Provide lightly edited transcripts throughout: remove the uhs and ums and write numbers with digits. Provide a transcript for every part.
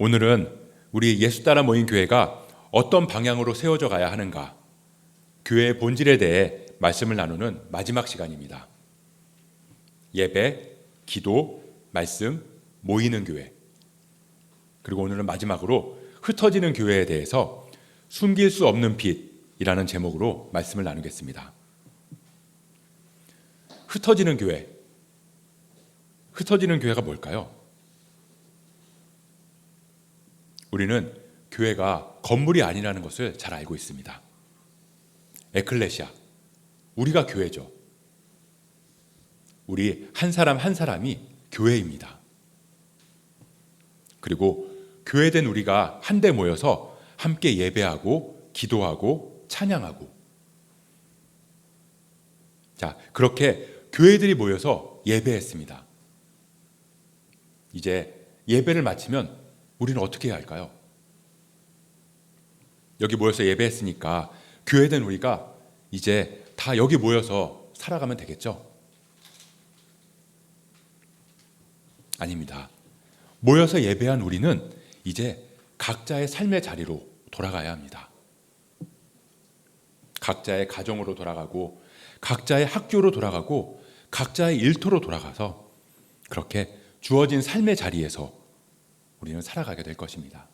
오늘은 우리 예수 따라 모인 교회가 어떤 방향으로 세워져 가야 하는가, 교회의 본질에 대해 말씀을 나누는 마지막 시간입니다. 예배, 기도, 말씀, 모이는 교회, 그리고 오늘은 마지막으로 흩어지는 교회에 대해서 숨길 수 없는 빛이라는 제목으로 말씀을 나누겠습니다. 흩어지는 교회가 뭘까요? 우리는 교회가 건물이 아니라는 것을 잘 알고 있습니다. 에클레시아, 우리가 교회죠. 우리 한 사람 한 사람이 교회입니다. 그리고 교회된 우리가 한데 모여서 함께 예배하고 기도하고 찬양하고, 자, 그렇게 교회들이 모여서 예배했습니다. 이제 예배를 마치면 우리는 어떻게 해야 할까요? 여기 모여서 예배했으니까 교회된 우리가 이제 다 여기 모여서 살아가면 되겠죠? 아닙니다. 모여서 예배한 우리는 이제 각자의 삶의 자리로 돌아가야 합니다. 각자의 가정으로 돌아가고, 각자의 학교로 돌아가고, 각자의 일터로 돌아가서 그렇게 주어진 삶의 자리에서 우리는 살아가게 될 것입니다.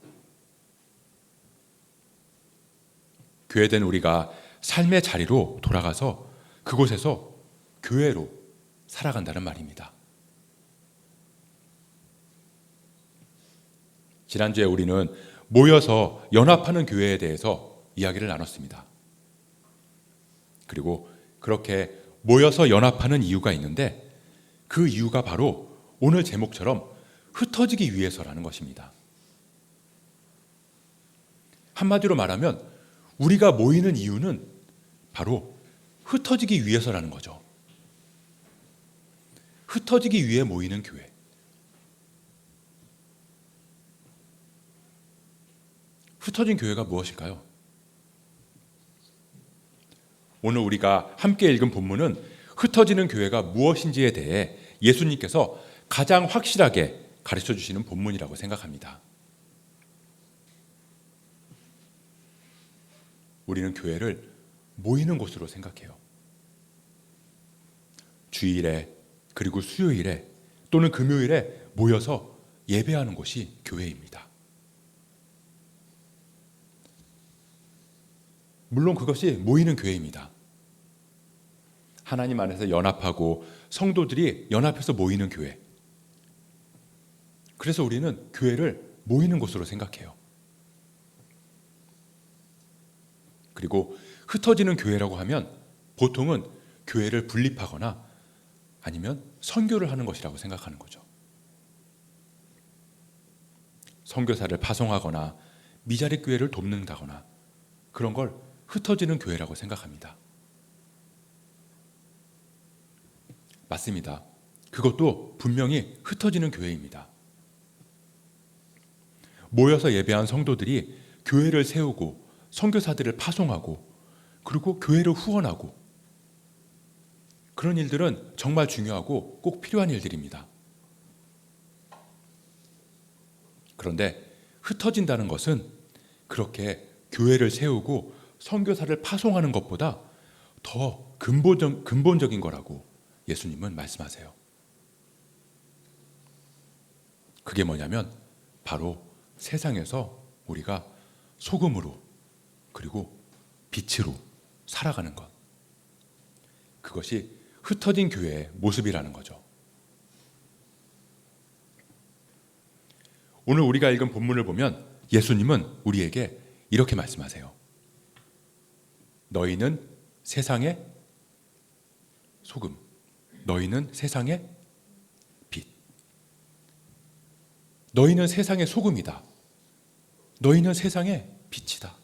교회된 우리가 삶의 자리로 돌아가서 그곳에서 교회로 살아간다는 말입니다. 지난주에 우리는 모여서 연합하는 교회에 대해서 이야기를 나눴습니다. 그리고 그렇게 모여서 연합하는 이유가 있는데, 그 이유가 바로 오늘 제목처럼 흩어지기 위해서라는 것입니다. 한마디로 말하면 우리가 모이는 이유는 바로 흩어지기 위해서라는 거죠. 흩어지기 위해 모이는 교회. 흩어진 교회가 무엇일까요? 오늘 우리가 함께 읽은 본문은 흩어지는 교회가 무엇인지에 대해 예수님께서 가장 확실하게 가르쳐 주시는 본문이라고 생각합니다. 우리는 교회를 모이는 곳으로 생각해요. 주일에, 그리고 수요일에 또는 금요일에 모여서 예배하는 곳이 교회입니다. 물론 그것이 모이는 교회입니다. 하나님 안에서 연합하고 성도들이 연합해서 모이는 교회. 그래서 우리는 교회를 모이는 곳으로 생각해요. 그리고 흩어지는 교회라고 하면 보통은 교회를 분립하거나 아니면 선교를 하는 것이라고 생각하는 거죠. 선교사를 파송하거나 미자립 교회를 돕는다거나 그런 걸 흩어지는 교회라고 생각합니다. 맞습니다. 그것도 분명히 흩어지는 교회입니다. 모여서 예배한 성도들이 교회를 세우고 선교사들을 파송하고 그리고 교회를 후원하고, 그런 일들은 정말 중요하고 꼭 필요한 일들입니다. 그런데 흩어진다는 것은 그렇게 교회를 세우고 선교사를 파송하는 것보다 더 근본적인 거라고 예수님은 말씀하세요. 그게 뭐냐면 바로 세상에서 우리가 소금으로 그리고 빛으로 살아가는 것, 그것이 흩어진 교회의 모습이라는 거죠. 오늘 우리가 읽은 본문을 보면 예수님은 우리에게 이렇게 말씀하세요. 너희는 세상의 소금, 너희는 세상의 빛. 너희는 세상의 소금이다. 너희는 세상의 빛이다.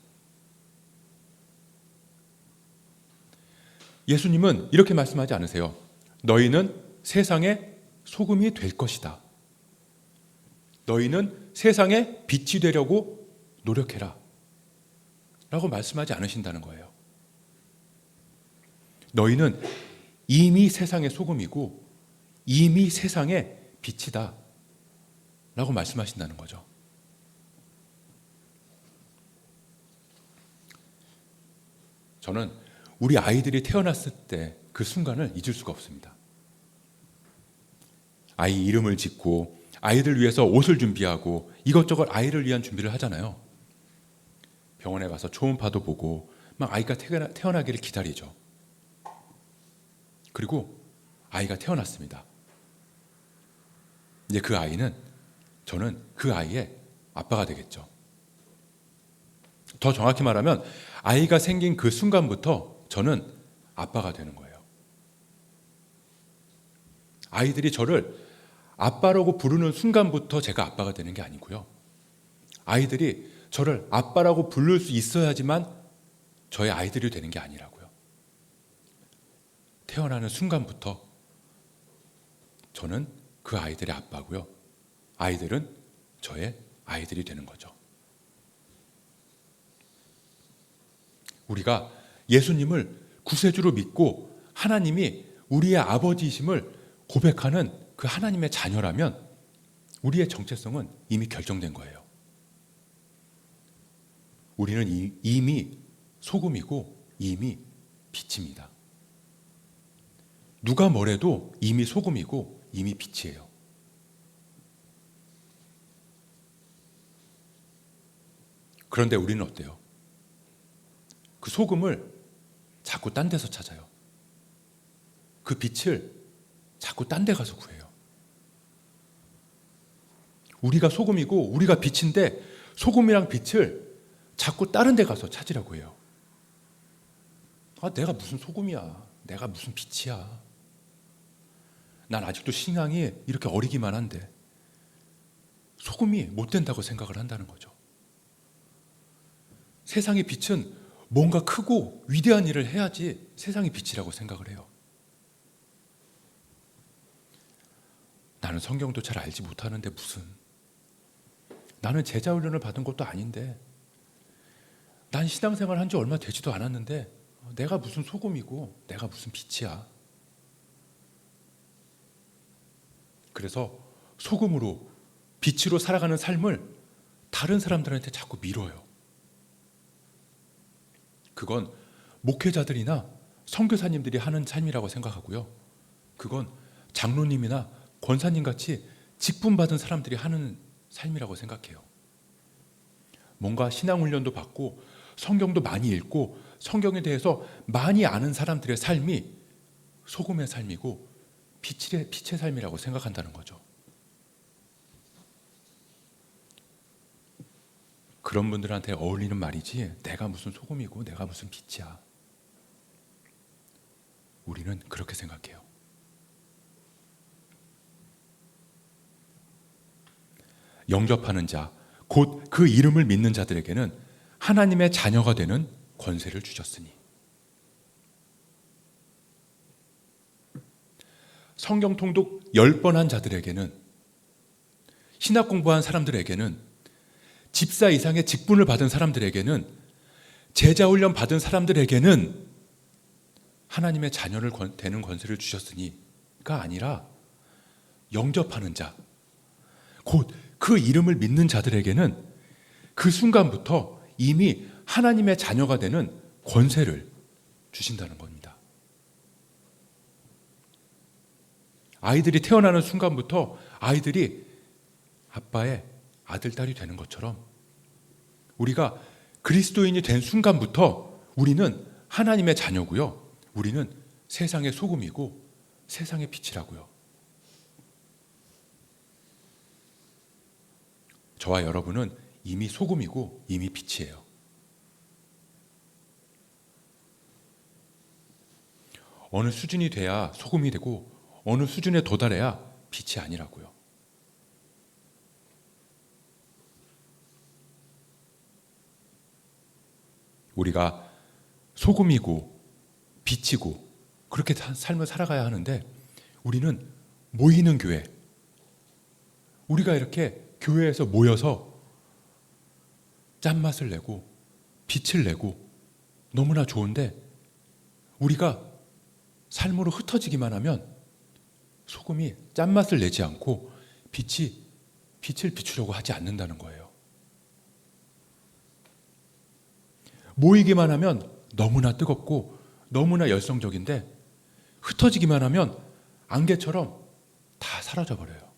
예수님은 이렇게 말씀하지 않으세요. 너희는 세상의 소금이 될 것이다. 너희는 세상의 빛이 되려고 노력해라. 라고 말씀하지 않으신다는 거예요. 너희는 이미 세상의 소금이고 이미 세상의 빛이다. 라고 말씀하신다는 거죠. 저는 우리 아이들이 태어났을 때 그 순간을 잊을 수가 없습니다. 아이 이름을 짓고 아이들 위해서 옷을 준비하고 이것저것 아이를 위한 준비를 하잖아요. 병원에 가서 초음파도 보고 막 아이가 태어나기를 기다리죠. 그리고 아이가 태어났습니다. 이제 그 아이는, 저는 그 아이의 아빠가 되겠죠. 더 정확히 말하면 아이가 생긴 그 순간부터 저는 아빠가 되는 거예요. 아이들이 저를 아빠라고 부르는 순간부터 제가 아빠가 되는 게 아니고요. 아이들이 저를 아빠라고 부를 수 있어야지만 저의 아이들이 되는 게 아니라고요. 태어나는 순간부터 저는 그 아이들의 아빠고요. 아이들은 저의 아이들이 되는 거죠. 우리가 예수님을 구세주로 믿고 하나님이 우리의 아버지이심을 고백하는 그 하나님의 자녀라면 우리의 정체성은 이미 결정된 거예요. 우리는 이미 소금이고 이미 빛입니다. 누가 뭐래도 이미 소금이고 이미 빛이에요. 그런데 우리는 어때요? 그 소금을 자꾸 딴 데서 찾아요. 그 빛을 자꾸 딴 데 가서 구해요. 우리가 소금이고 우리가 빛인데 소금이랑 빛을 자꾸 다른 데 가서 찾으려고 해요. 내가 무슨 소금이야. 내가 무슨 빛이야. 난 아직도 신앙이 이렇게 어리기만 한데 소금이 못 된다고 생각을 한다는 거죠. 세상의 빛은 뭔가 크고 위대한 일을 해야지 세상의 빛이라고 생각을 해요. 나는 성경도 잘 알지 못하는데 무슨, 나는 제자훈련을 받은 것도 아닌데, 난 신앙생활 한 지 얼마 되지도 않았는데 내가 무슨 소금이고 내가 무슨 빛이야. 그래서 소금으로 빛으로 살아가는 삶을 다른 사람들한테 자꾸 밀어요. 그건 목회자들이나 선교사님들이 하는 삶이라고 생각하고요. 그건 장로님이나 권사님 같이 직분받은 사람들이 하는 삶이라고 생각해요. 뭔가 신앙훈련도 받고 성경도 많이 읽고 성경에 대해서 많이 아는 사람들의 삶이 소금의 삶이고 빛의 삶이라고 생각한다는 거죠. 그런 분들한테 어울리는 말이지 내가 무슨 소금이고 내가 무슨 빛이야. 우리는 그렇게 생각해요. 영접하는 자, 곧 그 이름을 믿는 자들에게는 하나님의 자녀가 되는 권세를 주셨으니. 성경 통독 10번 한 자들에게는, 신학 공부한 사람들에게는, 집사 이상의 직분을 받은 사람들에게는, 제자훈련 받은 사람들에게는 하나님의 자녀를 되는 권세를 주셨으니가 아니라 영접하는 자, 곧 그 이름을 믿는 자들에게는 그 순간부터 이미 하나님의 자녀가 되는 권세를 주신다는 겁니다. 아이들이 태어나는 순간부터 아이들이 아빠의 아들, 딸이 되는 것처럼 우리가 그리스도인이 된 순간부터 우리는 하나님의 자녀고요. 우리는 세상의 소금이고 세상의 빛이라고요. 저와 여러분은 이미 소금이고 이미 빛이에요. 어느 수준이 돼야 소금이 되고 어느 수준에 도달해야 빛이 아니라고요. 우리가 소금이고 빛이고 그렇게 삶을 살아가야 하는데 우리는 모이는 교회, 우리가 이렇게 교회에서 모여서 짠맛을 내고 빛을 내고 너무나 좋은데 우리가 삶으로 흩어지기만 하면 소금이 짠맛을 내지 않고 빛을 비추려고 하지 않는다는 거예요. 모이기만 하면 너무나 뜨겁고 너무나 열성적인데 흩어지기만 하면 안개처럼 다 사라져 버려요.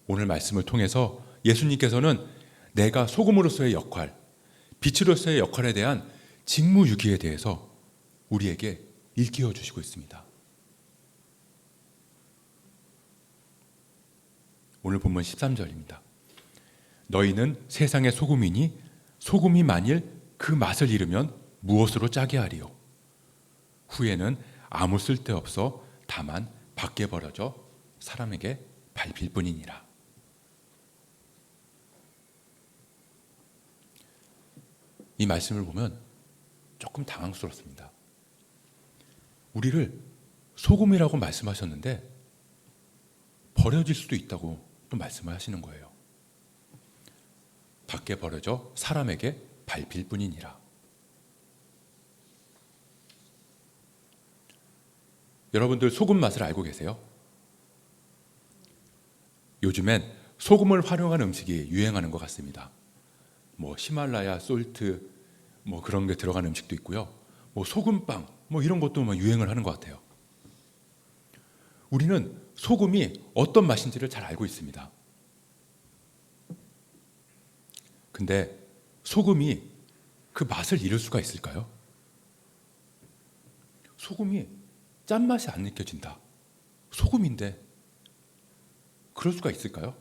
오늘 말씀을 통해서 예수님께서는 내가 소금으로서의 역할, 빛으로서의 역할에 대한 직무유기에 대해서 우리에게 일깨워 주시고 있습니다. 오늘 본문 13절입니다. 너희는 세상의 소금이니 소금이 만일 그 맛을 잃으면 무엇으로 짜게 하리요? 후에는 아무 쓸데없어 다만 밖에 버려져 사람에게 밟힐 뿐이니라. 이 말씀을 보면 조금 당황스럽습니다. 우리를 소금이라고 말씀하셨는데 버려질 수도 있다고 또 말씀을 하시는 거예요. 밖에 버려져 사람에게 밟힐 뿐이니라. 여러분들 소금 맛을 알고 계세요? 요즘엔 소금을 활용한 음식이 유행하는 것 같습니다. 뭐 히말라야 솔트 뭐 그런 게 들어간 음식도 있고요. 뭐 소금빵 뭐 이런 것도 뭐 유행을 하는 것 같아요. 우리는 소금이 어떤 맛인지를 잘 알고 있습니다. 근데 소금이 그 맛을 잃을 수가 있을까요? 소금이 짠맛이 안 느껴진다. 소금인데 그럴 수가 있을까요?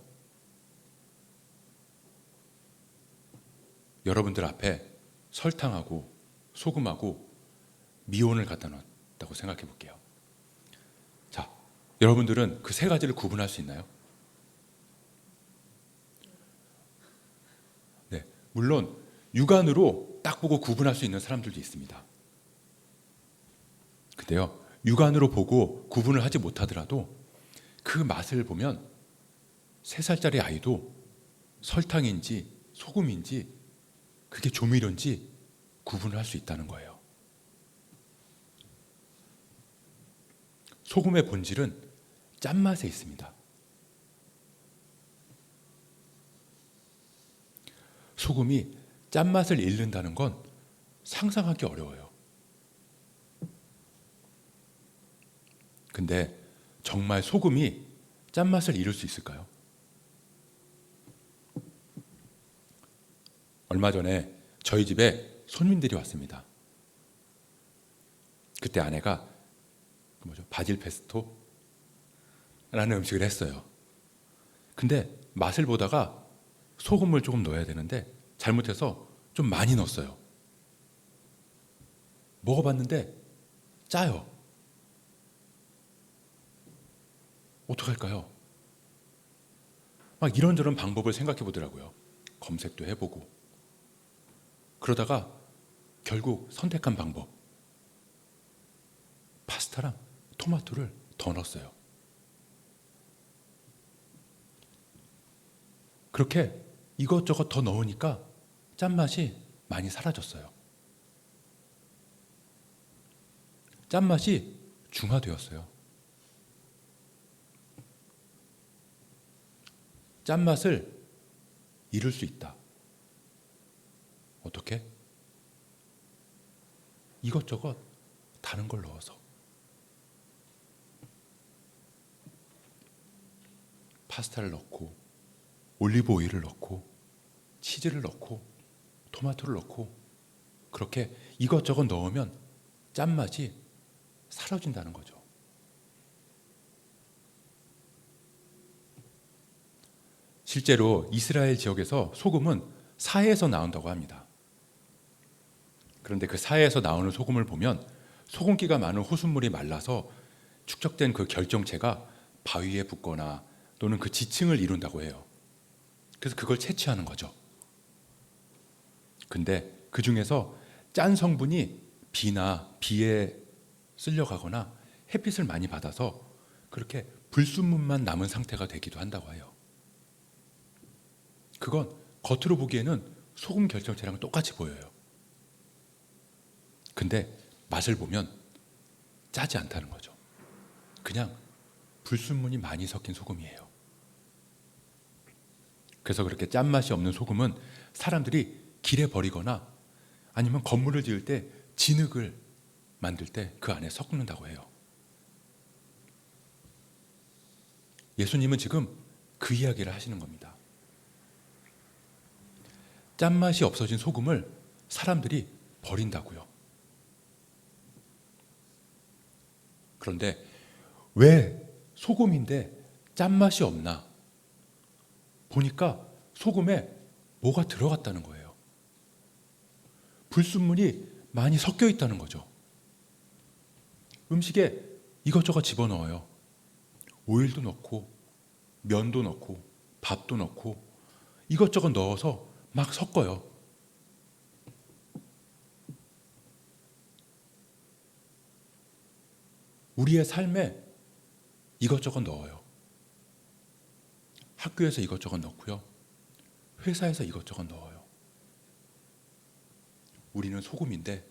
여러분들 앞에 설탕하고 소금하고 미온을 갖다 놨다고 생각해 볼게요. 자, 여러분들은 그 세 가지를 구분할 수 있나요? 네, 물론 육안으로 딱 보고 구분할 수 있는 사람들도 있습니다. 근데요, 육안으로 보고 구분을 하지 못하더라도 그 맛을 보면 3살짜리 아이도 설탕인지 소금인지 그게 조미료인지 구분을 할 수 있다는 거예요. 소금의 본질은 짠맛에 있습니다. 소금이 짠맛을 잃는다는 건 상상하기 어려워요. 근데 정말 소금이 짠맛을 잃을 수 있을까요? 얼마 전에 저희 집에 손님들이 왔습니다. 그때 아내가 바질 페스토라는 음식을 했어요. 근데 맛을 보다가 소금을 조금 넣어야 되는데 잘못해서 좀 많이 넣었어요. 먹어봤는데 짜요. 어떡할까요? 막 이런저런 방법을 생각해 보더라고요. 검색도 해보고. 그러다가 결국 선택한 방법. 파스타랑 토마토를 더 넣었어요. 그렇게 이것저것 더 넣으니까 짠맛이 많이 사라졌어요. 짠맛이 중화되었어요. 짠맛을 잃을 수 있다. 어떻게? 이것저것 다른 걸 넣어서. 파스타를 넣고 올리브 오일을 넣고 치즈를 넣고 토마토를 넣고 그렇게 이것저것 넣으면 짠맛이 사라진다는 거죠. 실제로 이스라엘 지역에서 소금은 사해에서 나온다고 합니다. 그런데 그 사해에서 나오는 소금을 보면 소금기가 많은 호수물이 말라서 축적된 그 결정체가 바위에 붙거나 또는 그 지층을 이룬다고 해요. 그래서 그걸 채취하는 거죠. 근데 그 중에서 짠 성분이 비에 쓸려가거나 햇빛을 많이 받아서 그렇게 불순물만 남은 상태가 되기도 한다고 해요. 그건 겉으로 보기에는 소금 결정체랑 똑같이 보여요. 근데 맛을 보면 짜지 않다는 거죠. 그냥 불순물이 많이 섞인 소금이에요. 그래서 그렇게 짠맛이 없는 소금은 사람들이 길에 버리거나 아니면 건물을 지을 때 진흙을 만들 때 그 안에 섞는다고 해요. 예수님은 지금 그 이야기를 하시는 겁니다. 짠맛이 없어진 소금을 사람들이 버린다고요. 그런데 왜 소금인데 짠맛이 없나? 보니까 소금에 뭐가 들어갔다는 거예요. 불순물이 많이 섞여 있다는 거죠. 음식에 이것저것 집어넣어요. 오일도 넣고 면도 넣고 밥도 넣고 이것저것 넣어서 막 섞어요. 우리의 삶에 이것저것 넣어요. 학교에서 이것저것 넣고요. 회사에서 이것저것 넣어요. 우리는 소금인데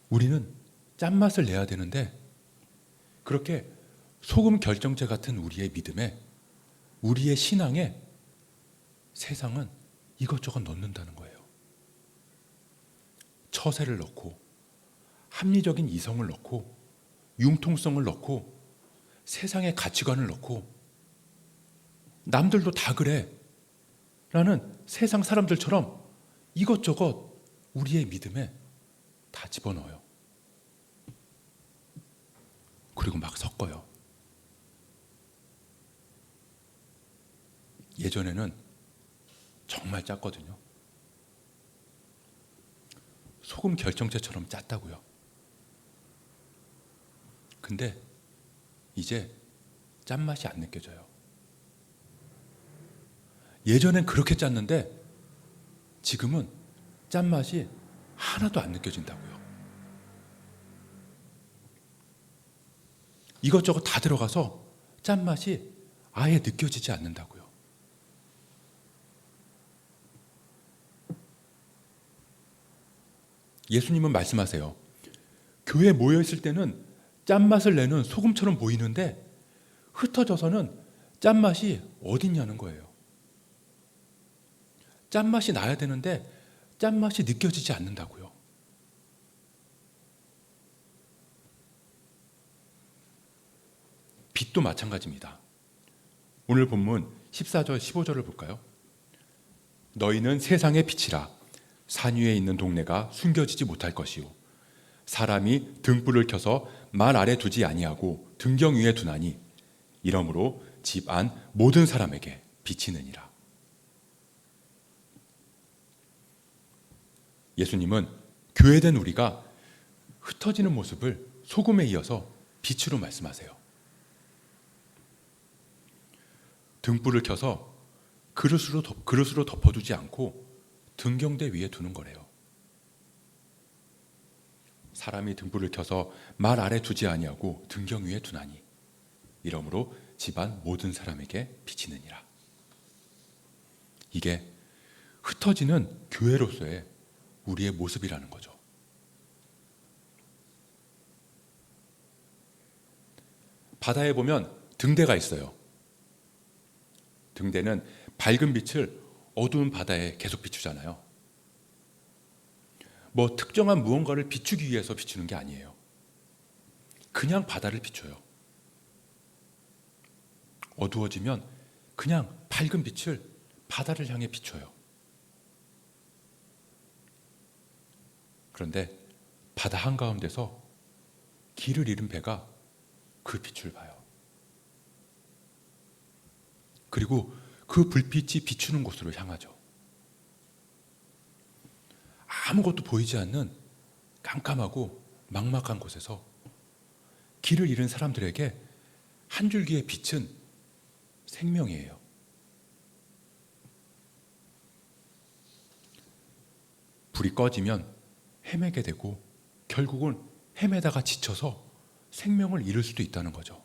우리는 짠맛을 내야 되는데 그렇게 소금 결정체 같은 우리의 믿음에 우리의 신앙에 세상은 이것저것 넣는다는 거예요. 처세를 넣고 합리적인 이성을 넣고 융통성을 넣고 세상의 가치관을 넣고 남들도 다 그래 라는 세상 사람들처럼 이것저것 우리의 믿음에 다 집어넣어요. 그리고 막 섞어요. 예전에는 정말 짰거든요. 소금 결정체처럼 짰다고요. 근데 이제 짠맛이 안 느껴져요. 예전엔 그렇게 짰는데 지금은 짠맛이 하나도 안 느껴진다고요. 이것저것 다 들어가서 짠맛이 아예 느껴지지 않는다고요. 예수님은 말씀하세요. 교회에 모여있을 때는 짠맛을 내는 소금처럼 보이는데 흩어져서는 짠맛이 어딨냐는 거예요. 짠맛이 나야 되는데 짠맛이 느껴지지 않는다고요. 빛도 마찬가지입니다. 오늘 본문 14절 15절을 볼까요? 너희는 세상의 빛이라. 산 위에 있는 동네가 숨겨지지 못할 것이요 사람이 등불을 켜서 말 아래 두지 아니하고 등경 위에 두나니 이러므로 집 안 모든 사람에게 비치느니라. 예수님은 교회된 우리가 흩어지는 모습을 소금에 이어서 빛으로 말씀하세요. 등불을 켜서 그릇으로 덮어두지 않고 등경대 위에 두는 거래요. 사람이 등불을 켜서 말 아래 두지 아니하고 등경 위에 두나니 이러므로 집안 모든 사람에게 비치느니라. 이게 흩어지는 교회로서의 우리의 모습이라는 거죠. 바다에 보면 등대가 있어요. 등대는 밝은 빛을 어두운 바다에 계속 비추잖아요. 뭐 특정한 무언가를 비추기 위해서 비추는 게 아니에요. 그냥 바다를 비춰요. 어두워지면 그냥 밝은 빛을 바다를 향해 비춰요. 그런데 바다 한가운데서 길을 잃은 배가 그 빛을 봐요. 그리고 그 불빛이 비추는 곳으로 향하죠. 아무것도 보이지 않는 깜깜하고 막막한 곳에서 길을 잃은 사람들에게 한 줄기의 빛은 생명이에요. 불이 꺼지면 헤매게 되고 결국은 헤매다가 지쳐서 생명을 잃을 수도 있다는 거죠.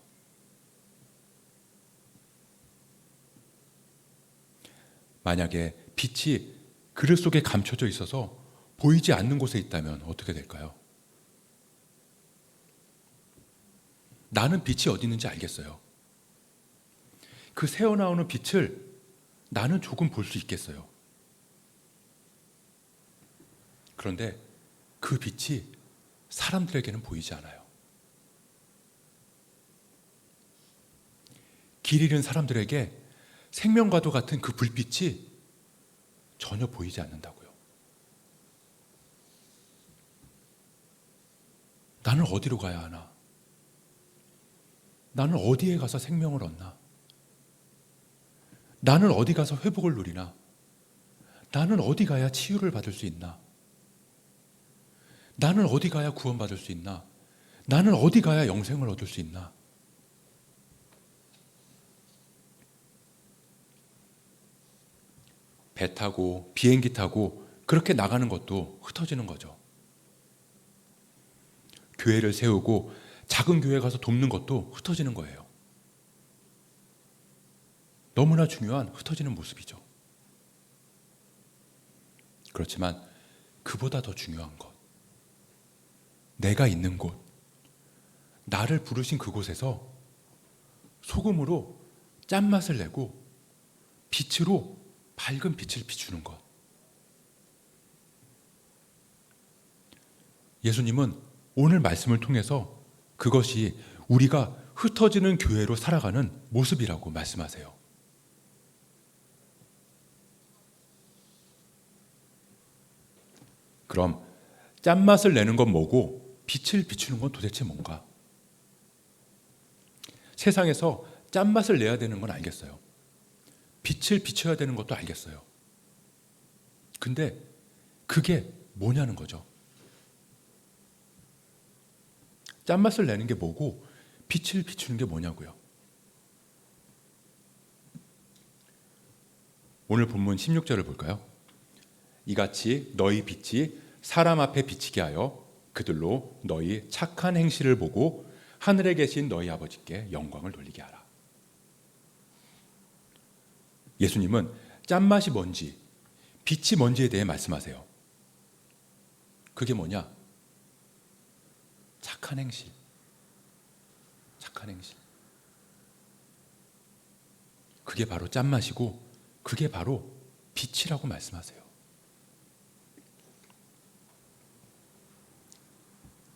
만약에 빛이 그릇 속에 감춰져 있어서 보이지 않는 곳에 있다면 어떻게 될까요? 나는 빛이 어디 있는지 알겠어요. 그 새어나오는 빛을 나는 조금 볼 수 있겠어요. 그런데 그 빛이 사람들에게는 보이지 않아요. 길 잃은 사람들에게 생명과도 같은 그 불빛이 전혀 보이지 않는다고요. 나는 어디로 가야 하나? 나는 어디에 가서 생명을 얻나? 나는 어디 가서 회복을 누리나? 나는 어디 가야 치유를 받을 수 있나? 나는 어디 가야 구원받을 수 있나? 나는 어디 가야 영생을 얻을 수 있나? 배 타고 비행기 타고 그렇게 나가는 것도 흩어지는 거죠. 교회를 세우고 작은 교회 가서 돕는 것도 흩어지는 거예요. 너무나 중요한 흩어지는 모습이죠. 그렇지만 그보다 더 중요한 것, 내가 있는 곳, 나를 부르신 그곳에서 소금으로 짠맛을 내고 빛으로 밝은 빛을 비추는 것. 예수님은 오늘 말씀을 통해서 그것이 우리가 흩어지는 교회로 살아가는 모습이라고 말씀하세요. 그럼 짠맛을 내는 건 뭐고 빛을 비추는 건 도대체 뭔가? 세상에서 짠맛을 내야 되는 건 알겠어요. 빛을 비춰야 되는 것도 알겠어요. 근데 그게 뭐냐는 거죠. 짠맛을 내는 게 뭐고 빛을 비추는 게 뭐냐고요. 오늘 본문 16절을 볼까요? 이같이 너희 빛이 사람 앞에 비치게 하여 그들로 너희 착한 행실을 보고 하늘에 계신 너희 아버지께 영광을 돌리게 하라. 예수님은 짠맛이 뭔지, 빛이 뭔지에 대해 말씀하세요. 그게 뭐냐? 착한 행실. 착한 행실. 그게 바로 짠맛이고 그게 바로 빛이라고 말씀하세요.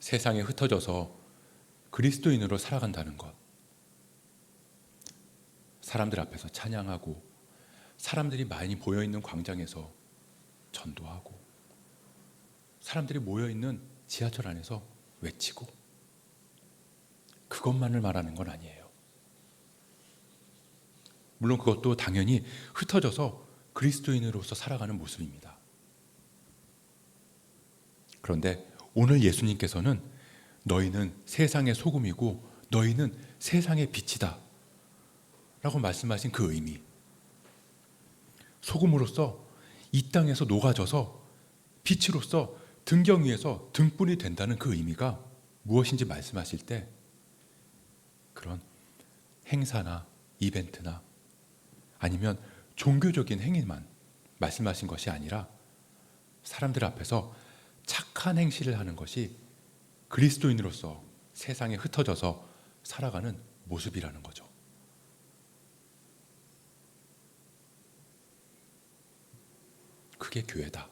세상에 흩어져서 그리스도인으로 살아간다는 것. 사람들 앞에서 찬양하고 사람들이 많이 모여있는 광장에서 전도하고 사람들이 모여있는 지하철 안에서 외치고 그것만을 말하는 건 아니에요. 물론 그것도 당연히 흩어져서 그리스도인으로서 살아가는 모습입니다. 그런데 오늘 예수님께서는 너희는 세상의 소금이고 너희는 세상의 빛이다 라고 말씀하신 그 의미, 소금으로서 이 땅에서 녹아져서 빛으로서 등경 위에서 등불이 된다는 그 의미가 무엇인지 말씀하실 때 그런 행사나 이벤트나 아니면 종교적인 행위만 말씀하신 것이 아니라 사람들 앞에서 착한 행실을 하는 것이 그리스도인으로서 세상에 흩어져서 살아가는 모습이라는 거죠. 그게 교회다.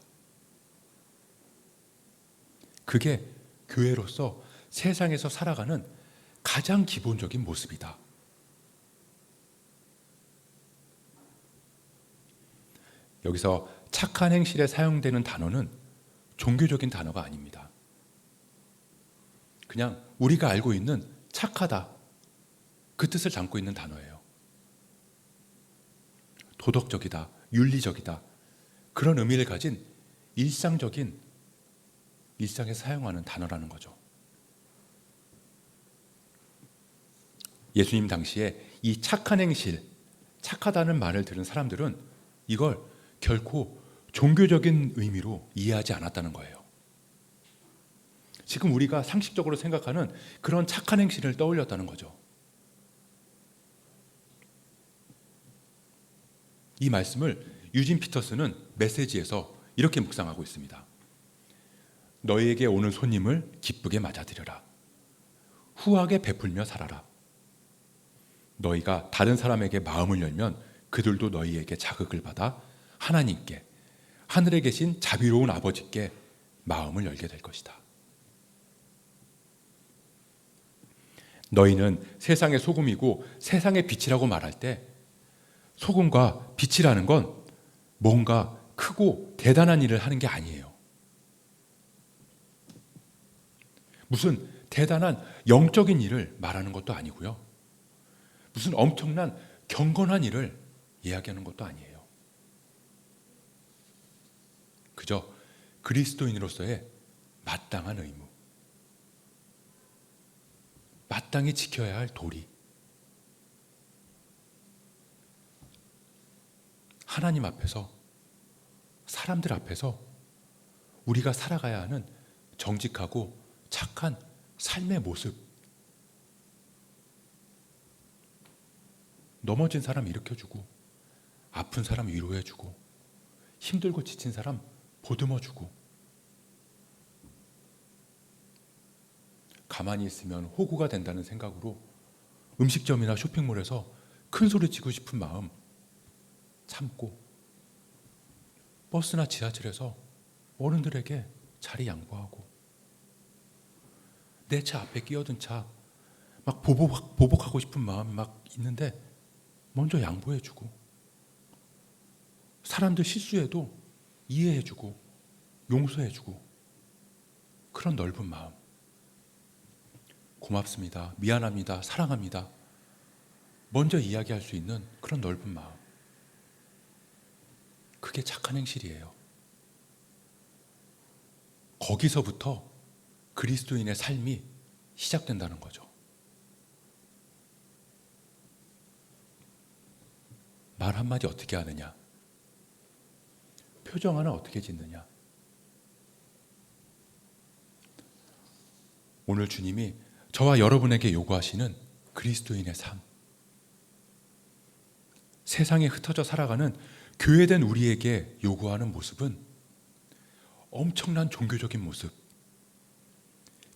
그게 교회로서 세상에서 살아가는 가장 기본적인 모습이다. 여기서 착한 행실에 사용되는 단어는 종교적인 단어가 아닙니다. 그냥 우리가 알고 있는 착하다, 그 뜻을 담고 있는 단어예요. 도덕적이다, 윤리적이다, 그런 의미를 가진 일상적인, 일상에서 사용하는 단어라는 거죠. 예수님 당시에 이 착한 행실, 착하다는 말을 들은 사람들은 이걸 결코 종교적인 의미로 이해하지 않았다는 거예요. 지금 우리가 상식적으로 생각하는 그런 착한 행실을 떠올렸다는 거죠. 이 말씀을 유진 피터스는 메시지에서 이렇게 묵상하고 있습니다. 너희에게 오는 손님을 기쁘게 맞아들여라. 후하게 베풀며 살아라. 너희가 다른 사람에게 마음을 열면 그들도 너희에게 자극을 받아 하나님께, 하늘에 계신 자비로운 아버지께 마음을 열게 될 것이다. 너희는 세상의 소금이고 세상의 빛이라고 말할 때 소금과 빛이라는 건 뭔가 크고 대단한 일을 하는 게 아니에요. 무슨 대단한 영적인 일을 말하는 것도 아니고요. 무슨 엄청난 경건한 일을 이야기하는 것도 아니에요. 그저 그리스도인으로서의 마땅한 의무, 마땅히 지켜야 할 도리, 하나님 앞에서, 사람들 앞에서 우리가 살아가야 하는 정직하고 착한 삶의 모습. 넘어진 사람 일으켜주고, 아픈 사람 위로해주고, 힘들고 지친 사람 보듬어주고, 가만히 있으면 호구가 된다는 생각으로 음식점이나 쇼핑몰에서 큰 소리 치고 싶은 마음 참고, 버스나 지하철에서 어른들에게 자리 양보하고, 내 차 앞에 끼어든 차 막 보복하고 싶은 마음이 막 있는데 먼저 양보해주고, 사람들 실수해도 이해해주고 용서해주고, 그런 넓은 마음, 고맙습니다, 미안합니다, 사랑합니다 먼저 이야기할 수 있는 그런 넓은 마음, 그게 착한 행실이에요. 거기서부터 그리스도인의 삶이 시작된다는 거죠. 말 한마디 어떻게 하느냐, 표정 하나 어떻게 짓느냐. 오늘 주님이 저와 여러분에게 요구하시는 그리스도인의 삶, 세상에 흩어져 살아가는 교회된 우리에게 요구하는 모습은 엄청난 종교적인 모습,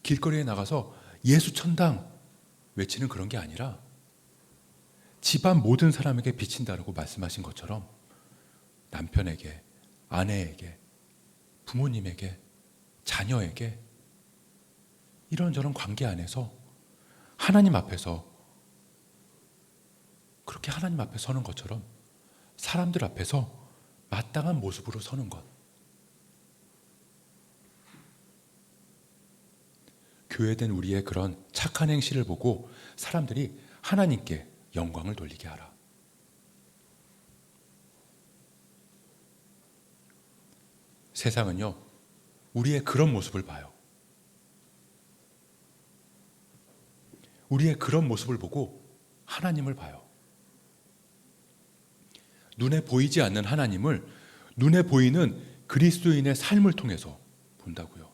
길거리에 나가서 예수 천당 외치는 그런 게 아니라 집안 모든 사람에게 비친다고 말씀하신 것처럼 남편에게, 아내에게, 부모님에게, 자녀에게 이런저런 관계 안에서 하나님 앞에서 그렇게 하나님 앞에 서는 것처럼 사람들 앞에서 마땅한 모습으로 서는 것. 교회된 우리의 그런 착한 행실을 보고 사람들이 하나님께 영광을 돌리게 하라. 세상은요, 우리의 그런 모습을 봐요. 우리의 그런 모습을 보고 하나님을 봐요. 눈에 보이지 않는 하나님을 눈에 보이는 그리스도인의 삶을 통해서 본다고요.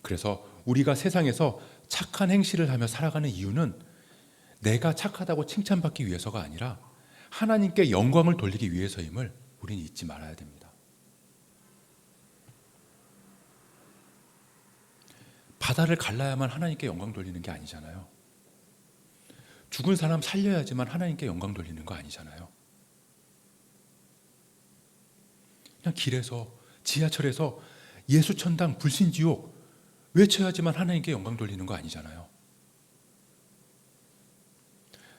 그래서 우리가 세상에서 착한 행실을 하며 살아가는 이유는 내가 착하다고 칭찬받기 위해서가 아니라 하나님께 영광을 돌리기 위해서임을 우리는 잊지 말아야 됩니다. 바다를 갈라야만 하나님께 영광 돌리는 게 아니잖아요. 죽은 사람 살려야지만 하나님께 영광 돌리는 거 아니잖아요. 그냥 길에서, 지하철에서 예수 천당, 불신 지옥 외쳐야지만 하나님께 영광 돌리는 거 아니잖아요.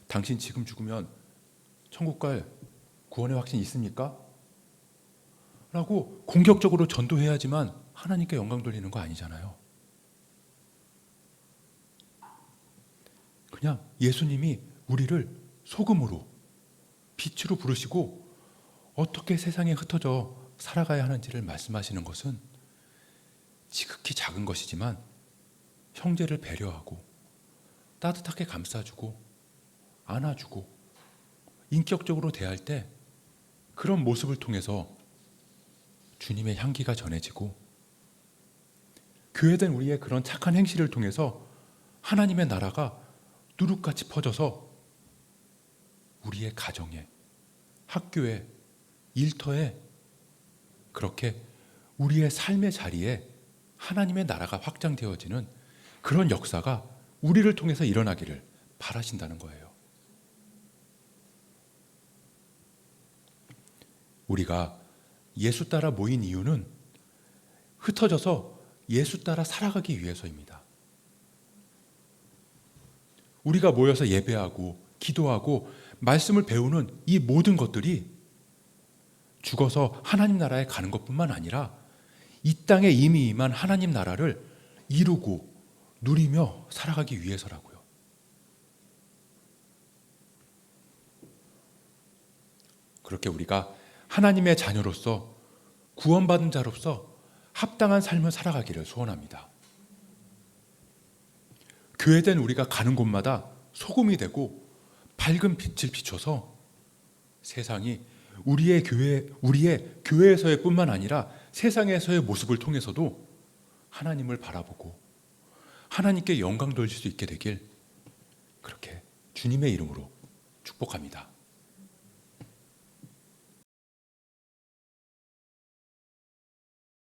당신 지금 죽으면 천국 갈 구원의 확신 있습니까? 라고 공격적으로 전도해야지만 하나님께 영광 돌리는 거 아니잖아요. 그냥 예수님이 우리를 소금으로, 빛으로 부르시고 어떻게 세상에 흩어져 살아가야 하는지를 말씀하시는 것은 지극히 작은 것이지만 형제를 배려하고 따뜻하게 감싸주고 안아주고 인격적으로 대할 때 그런 모습을 통해서 주님의 향기가 전해지고, 교회된 우리의 그런 착한 행실을 통해서 하나님의 나라가 누룩같이 퍼져서 우리의 가정에, 학교에, 일터에, 그렇게 우리의 삶의 자리에 하나님의 나라가 확장되어지는 그런 역사가 우리를 통해서 일어나기를 바라신다는 거예요. 우리가 예수 따라 모인 이유는 흩어져서 예수 따라 살아가기 위해서입니다. 우리가 모여서 예배하고 기도하고 말씀을 배우는 이 모든 것들이 죽어서 하나님 나라에 가는 것뿐만 아니라 이 땅에 이미 임한 하나님 나라를 이루고 누리며 살아가기 위해서라고요. 그렇게 우리가 하나님의 자녀로서 구원받은 자로서 합당한 삶을 살아가기를 소원합니다. 교회된 우리가 가는 곳마다 소금이 되고 밝은 빛을 비춰서 세상이 우리의 교회에서의 뿐만 아니라 세상에서의 모습을 통해서도 하나님을 바라보고 하나님께 영광 돌릴 수 있게 되길 그렇게 주님의 이름으로 축복합니다.